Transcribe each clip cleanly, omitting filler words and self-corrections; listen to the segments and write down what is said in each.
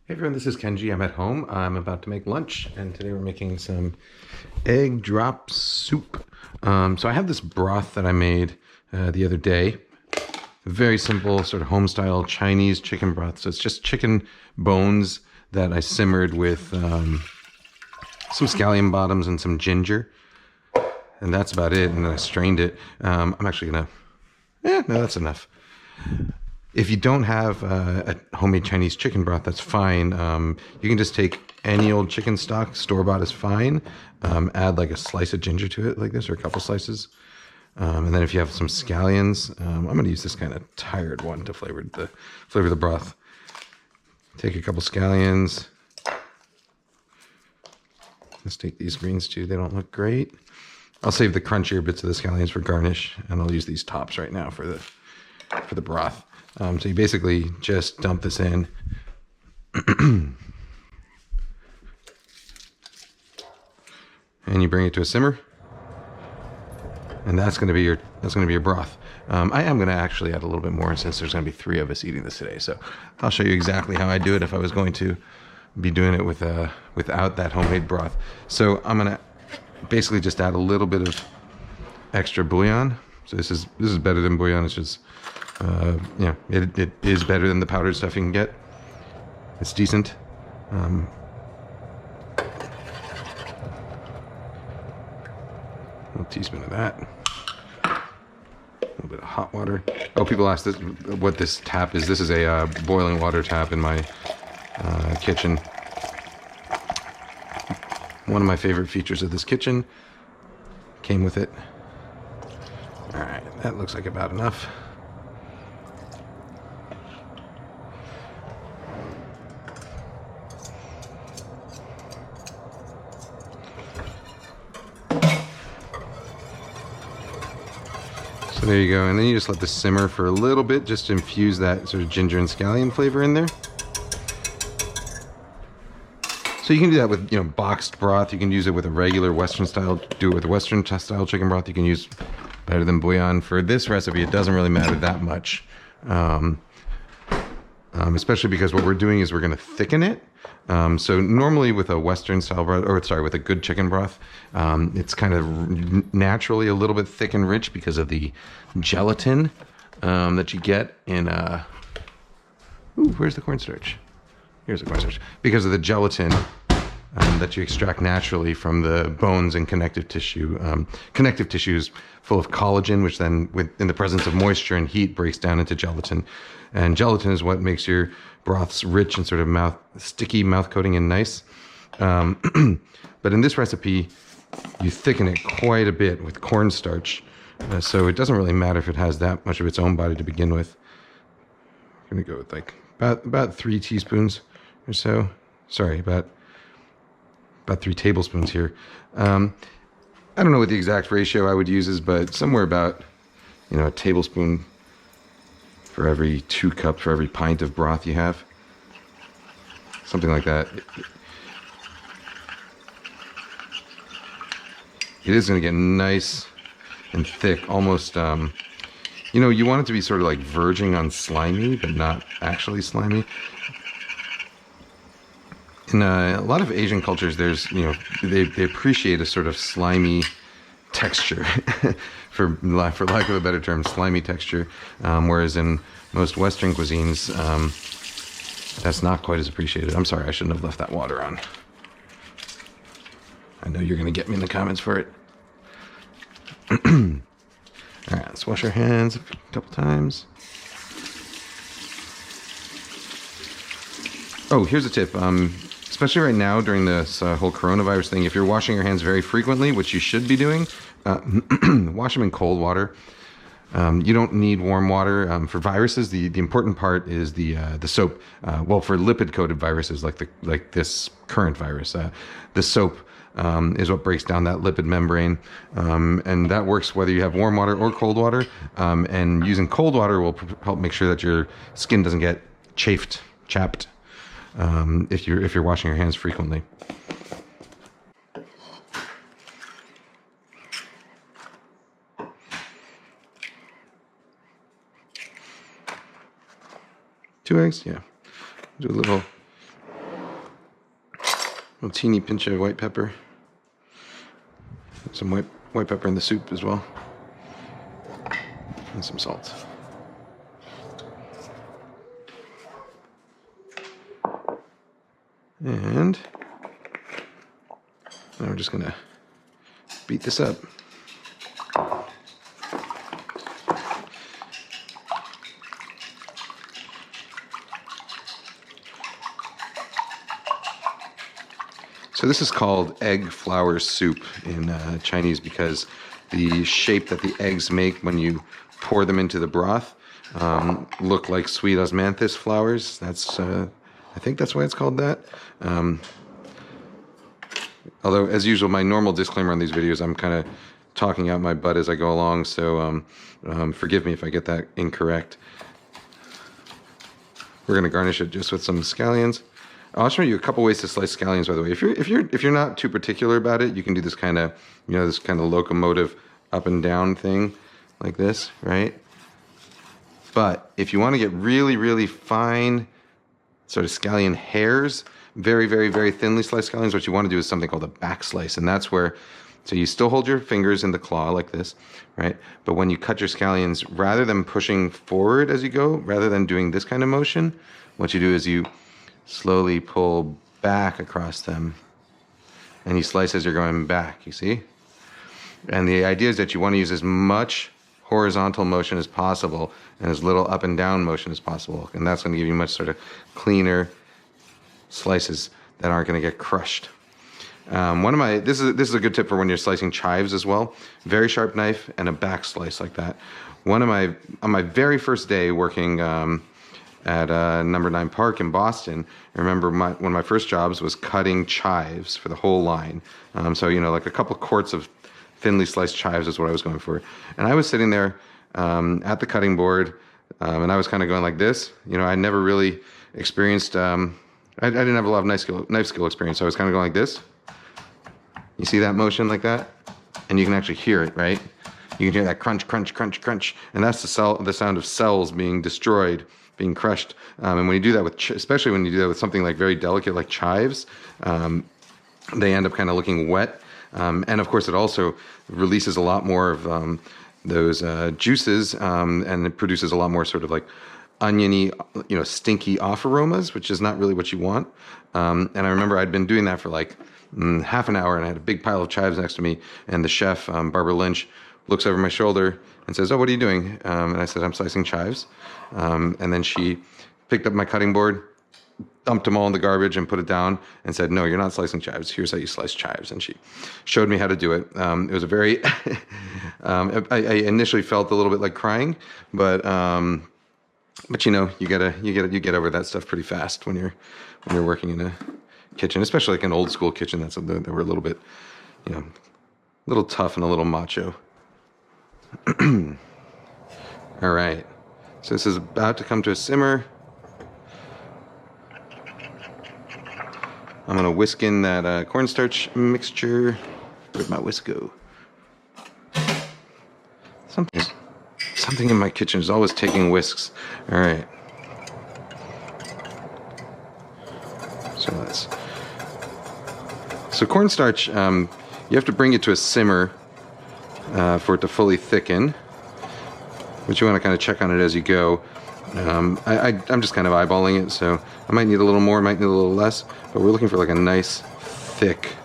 Hey everyone, this is Kenji. I'm at home. I'm about to make lunch, and today we're making some egg drop soup. So I have this broth that I made the other day. Very simple, sort of home-style Chinese chicken broth. So it's just chicken bones that I simmered with some scallion bottoms and some ginger, and that's about it. And then I strained it. I'm actually gonna, no, that's enough. If you don't have a homemade Chinese chicken broth, that's fine. You can just take any old chicken stock, store-bought is fine. Add like a slice of ginger to it like this, or a couple slices. And then if you have some scallions, I'm going to use this kind of tired one to flavor the broth. Take a couple scallions. Let's take these greens too. They don't look great. I'll save the crunchier bits of the scallions for garnish, and I'll use these tops right now for the broth. So you basically just dump this in. And you bring it to a simmer. And that's going to be your broth. I am going to actually add a little bit more since there's going to be 3 of us eating this today. So I'll show you exactly how I do it if I was going to be doing it without that homemade broth. So I'm going to basically just add a little bit of extra bouillon. So this is better than bouillon. It's just it is better than the powdered stuff you can get. It's decent. A little teaspoon of that. A little bit of hot water. Oh, people ask what this tap is. This is a boiling water tap in my kitchen. One of my favorite features of this kitchen came with it. All right, that looks like about enough. So there you go, and then you just let this simmer for a little bit just to infuse that sort of ginger and scallion flavor in there. So you can do that with, boxed broth. You can use it with a regular Western style, do it with a Western style chicken broth. You can use better than bouillon. For this recipe, it doesn't really matter that much. Especially because what we're doing is we're going to thicken it. So normally with a Western style broth, with a good chicken broth, it's kind of naturally a little bit thick and rich because of the gelatin that you get in. Where's the cornstarch? Here's the cornstarch. Because of the gelatin that you extract naturally from the bones and connective tissue. Connective tissue is full of collagen, which then, in the presence of moisture and heat, breaks down into gelatin. And gelatin is what makes your broths rich and sort of sticky, mouth coating, and nice. But in this recipe, you thicken it quite a bit with cornstarch. So it doesn't really matter if it has that much of its own body to begin with. I'm going to go with like about 3 teaspoons or so. Sorry, about 3 tablespoons here. I don't know what the exact ratio I would use is, but somewhere about, a tablespoon for every 2 cups, for every pint of broth you have. Something like that. It is going to get nice and thick, almost, you want it to be sort of like verging on slimy, but not actually slimy. In a lot of Asian cultures, there's, they appreciate a sort of slimy texture, for lack of a better term, slimy texture. Whereas in most Western cuisines, that's not quite as appreciated. I'm sorry, I shouldn't have left that water on. I know you're going to get me in the comments for it. All right, let's wash our hands a couple times. Oh, here's a tip. Especially right now during this whole coronavirus thing, if you're washing your hands very frequently, which you should be doing, wash them in cold water. You don't need warm water. For viruses, the important part is the soap. For lipid-coated viruses like this current virus, the soap is what breaks down that lipid membrane, and that works whether you have warm water or cold water. And using cold water will help make sure that your skin doesn't get chapped. If you're washing your hands frequently. Two eggs, yeah. Do a little A teeny pinch of white pepper. Some white pepper in the soup as well. And some salt. And now we're just gonna beat this up. So this is called egg flour soup in Chinese because the shape that the eggs make when you pour them into the broth look like sweet osmanthus flowers. That's I think that's why it's called that. Although, as usual, my normal disclaimer on these videos, I'm kind of talking out my butt as I go along, so forgive me if I get that incorrect. We're going to garnish it just with some scallions. I'll show you a couple ways to slice scallions, by the way. If you're not too particular about it, you can do this kind of, this kind of locomotive up and down thing like this, right? But if you want to get really, really fine sort of scallion hairs, very, very, very thinly sliced scallions, what you want to do is something called a back slice. And that's where, so you still hold your fingers in the claw like this, right? But when you cut your scallions, rather than pushing forward as you go, rather than doing this kind of motion, what you do is you slowly pull back across them and you slice as you're going back, you see? And the idea is that you want to use as much horizontal motion as possible and as little up and down motion as possible. And that's going to give you much sort of cleaner slices that aren't going to get crushed. This is a good tip for when you're slicing chives as well. Very sharp knife and a back slice like that. On my very first day working at Number 9 Park in Boston, I remember one of my first jobs was cutting chives for the whole line. So like a couple quarts of thinly sliced chives is what I was going for. And I was sitting there at the cutting board, and I was kind of going like this. I never really experienced, I didn't have a lot of knife skill experience, so I was kind of going like this. You see that motion like that? And you can actually hear it, right? You can hear that crunch, crunch, crunch, crunch. And that's the sound of cells being destroyed, being crushed. And when you do that especially when you do that with something like very delicate like chives, they end up kind of looking wet. And of course, it also releases a lot more of those juices, and it produces a lot more sort of like oniony, stinky off aromas, which is not really what you want. And I remember I'd been doing that for like half an hour, and I had a big pile of chives next to me. And the chef, Barbara Lynch, looks over my shoulder and says, "Oh, what are you doing?" And I said, "I'm slicing chives." And then she picked up my cutting board, dumped them all in the garbage and put it down and said, "No, you're not slicing chives. Here's how you slice chives." And she showed me how to do it. It was a very, I initially felt a little bit like crying, but you get over that stuff pretty fast when you're working in a kitchen, especially like an old school kitchen. They were a little bit, a little tough and a little macho. All right. So this is about to come to a simmer. I'm going to whisk in that cornstarch mixture. Where'd my whisk go? Something in my kitchen is always taking whisks. All right. So cornstarch, you have to bring it to a simmer for it to fully thicken. But you want to kind of check on it as you go. I'm just kind of eyeballing it, so I might need a little more, might need a little less, but we're looking for like a nice, thick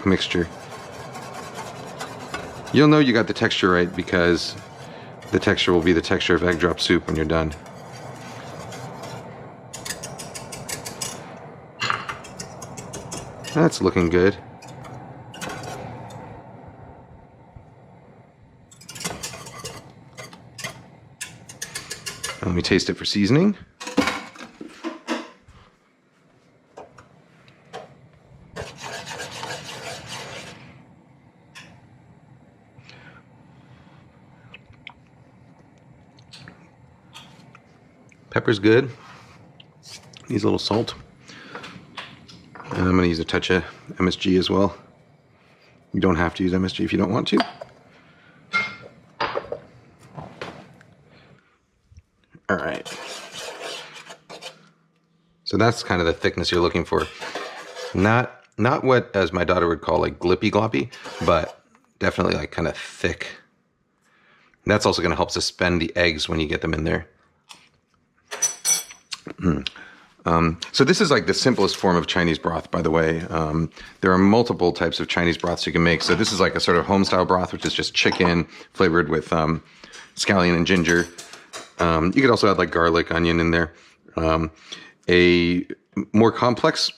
mixture. You'll know you got the texture right because the texture will be the texture of egg drop soup when you're done. That's looking good. Let me taste it for seasoning. Pepper's good. Needs a little salt. And I'm going to use a touch of MSG as well. You don't have to use MSG if you don't want to. All right. So that's kind of the thickness you're looking for. Not what, as my daughter would call, like glippy gloppy, but definitely like kind of thick. And that's also going to help suspend the eggs when you get them in there. So this is like the simplest form of Chinese broth, by the way. There are multiple types of Chinese broths you can make. So this is like a sort of home-style broth, which is just chicken flavored with scallion and ginger. You could also add like garlic, onion in there. A more complex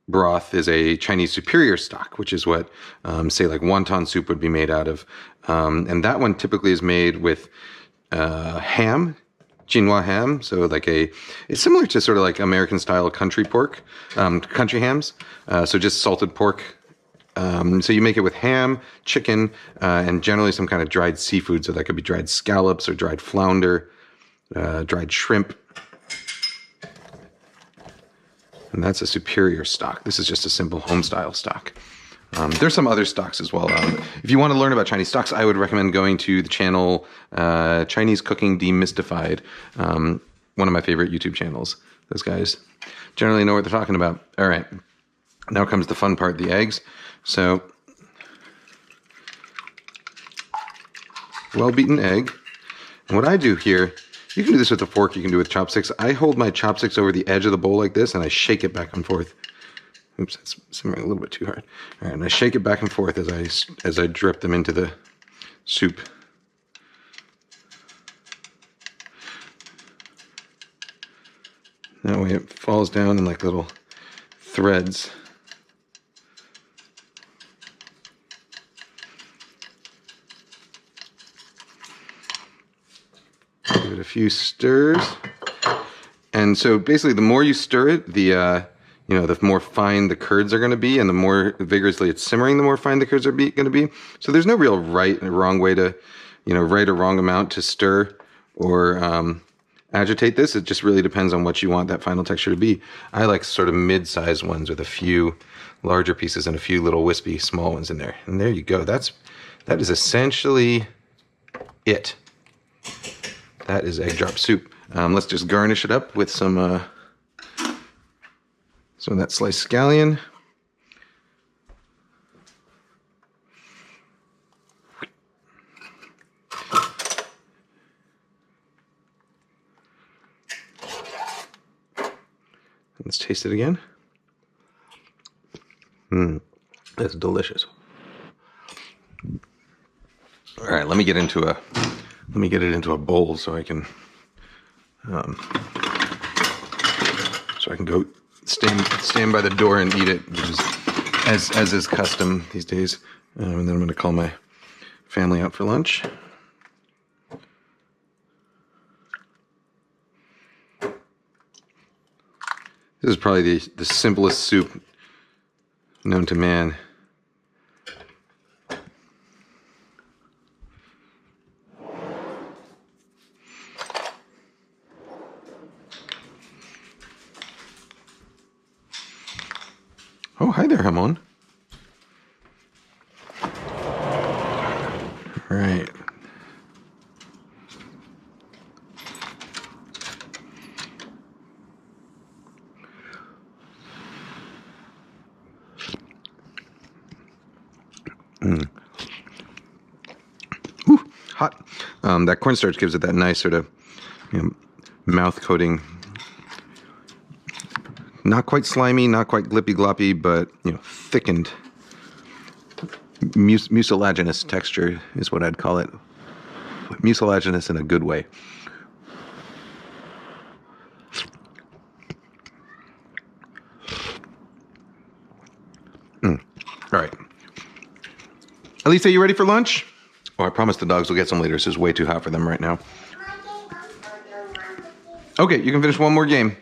broth is a Chinese superior stock, which is what, say, like wonton soup would be made out of. And that one typically is made with ham, Jinhua ham. So like it's similar to sort of like American style country pork, country hams. So just salted pork. So you make it with ham, chicken, and generally some kind of dried seafood. So that could be dried scallops or dried flounder, dried shrimp. And that's a superior stock. This is just a simple home-style stock. There's some other stocks as well. If you want to learn about Chinese stocks, I would recommend going to the channel Chinese Cooking Demystified, one of my favorite YouTube channels. Those guys generally know what they're talking about. All right, now comes the fun part, the eggs. So, well-beaten egg. And what I do here, you can do this with a fork, you can do it with chopsticks. I hold my chopsticks over the edge of the bowl like this, and I shake it back and forth. Oops, that's simmering a little bit too hard. All right, and I shake it back and forth as I drip them into the soup. That way it falls down in like little threads. Give it a few stirs. And so basically the more you stir it, the more fine the curds are going to be, and the more vigorously it's simmering, the more fine the curds are going to be. So there's no real right and wrong way to, right or wrong amount to stir or agitate this. It just really depends on what you want that final texture to be. I like sort of mid-sized ones with a few larger pieces and a few little wispy small ones in there. And there you go. That is essentially it. That is egg drop soup. Let's just garnish it up with some of that sliced scallion. Let's taste it again. That's delicious. All right, let me get it into a bowl so I can go stand by the door and eat it, which is as is custom these days. And then I'm going to call my family out for lunch. This is probably the simplest soup known to man. Oh, hi there, Hamon. All right. Ooh, hot. That cornstarch gives it that nice sort of mouth coating. Not quite slimy, not quite glippy gloppy, but thickened, mucilaginous texture is what I'd call it. Mucilaginous in a good way. All right. Elisa, you ready for lunch? Oh, I promise the dogs will get some later. This is way too hot for them right now. Okay, you can finish one more game.